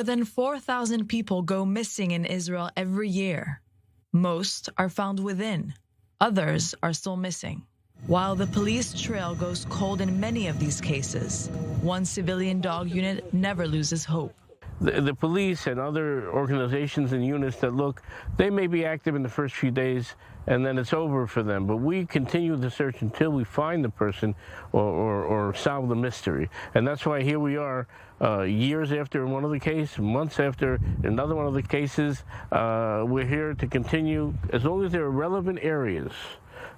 More than 4,000 people go missing in Israel every year. Most are found within. Others are still missing. While the police trail goes cold in many of these cases, one civilian dog unit never loses hope. The police and other organizations and units that look, they may be active in the first few days and then it's over for them. But we continue the search until we find the person or solve the mystery. And that's why here we are years after one of the cases, months after another one of the cases. We're here to continue as long as there are relevant areas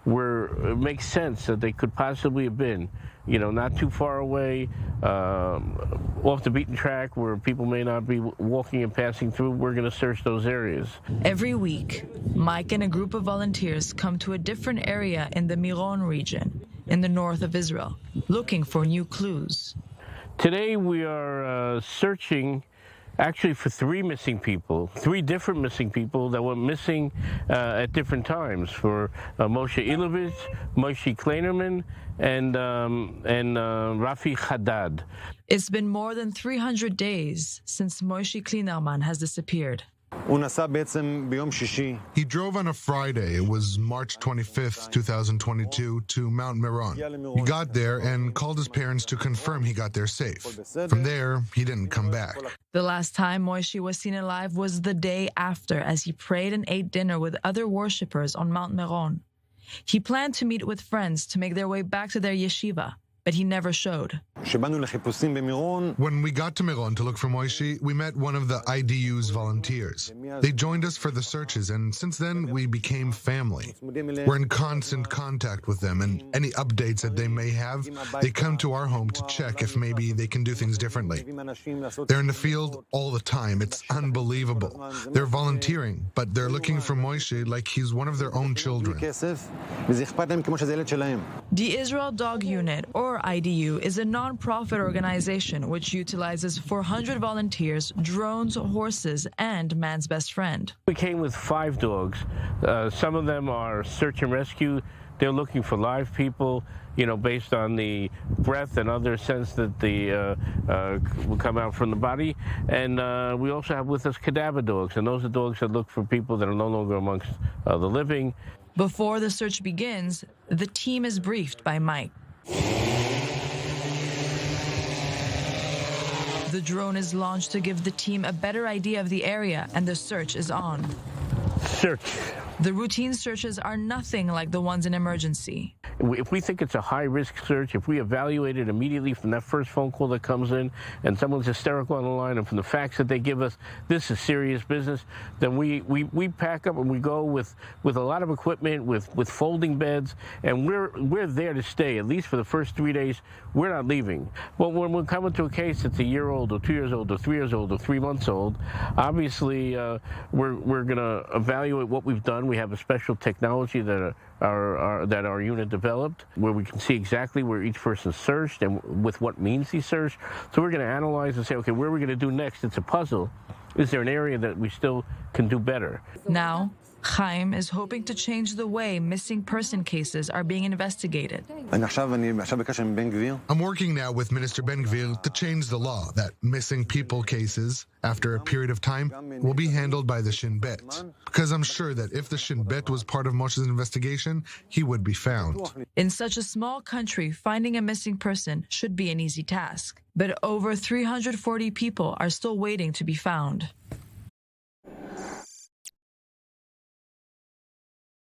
where it makes sense that they could possibly have been, not too far away, off the beaten track where people may not be walking and passing through. We're going to search those areas. Every week, Mike and a group of volunteers come to a different area in the Miron region, in the north of Israel, looking for new clues. Today we are searching actually for three different missing people that were missing at different times, for Moshe Ilovitz, Moshe Kleinerman, and Rafi Haddad. It's been more than 300 days since Moshe Kleinerman has disappeared. He drove on a Friday, it was March 25th, 2022, to Mount Meron. He got there and called his parents to confirm he got there safe. From there, he didn't come back. The last time Moshe was seen alive was the day after, as he prayed and ate dinner with other worshippers on Mount Meron. He planned to meet with friends to make their way back to their yeshiva, but he never showed. When we got to Meron to look for Moishi, we met one of the IDU's volunteers. They joined us for the searches, and since then, we became family. We're in constant contact with them, and any updates that they may have, they come to our home to check if maybe they can do things differently. They're in the field all the time. It's unbelievable. They're volunteering, but they're looking for Moishi like he's one of their own children. The Israel Dog Unit, or IDU, is a non-profit organization which utilizes 400 volunteers, drones, horses, and man's best friend. We came with 5 dogs. Some of them are search and rescue. They're looking for live people, based on the breath and other scents that will come out from the body. And we also have with us cadaver dogs, and those are dogs that look for people that are no longer amongst the living. Before the search begins, the team is briefed by Mike. The drone is launched to give the team a better idea of the area, and the search is on. Search. The routine searches are nothing like the ones in emergency. If we think it's a high-risk search, if we evaluate it immediately from that first phone call that comes in and someone's hysterical on the line, and from the facts that they give us, this is serious business, then we pack up and we go with a lot of equipment, with folding beds, and we're there to stay, at least for the first 3 days. We're not leaving. But when we come into a case that's a year old or 2 years old or 3 years old or 3 months old, obviously we're going to evaluate what we've done. We have a special technology that our unit developed, where we can see exactly where each person searched and with what means he searched. So we're going to analyze and say, okay, where are we going to do next? It's a puzzle. Is there an area that we still can do better? Now, Chaim is hoping to change the way missing person cases are being investigated. I'm working now with Minister Ben-Gvir to change the law that missing people cases, after a period of time, will be handled by the Shin Bet. Because I'm sure that if the Shin Bet was part of Moshe's investigation, he would be found. In such a small country, finding a missing person should be an easy task. But over 340 people are still waiting to be found.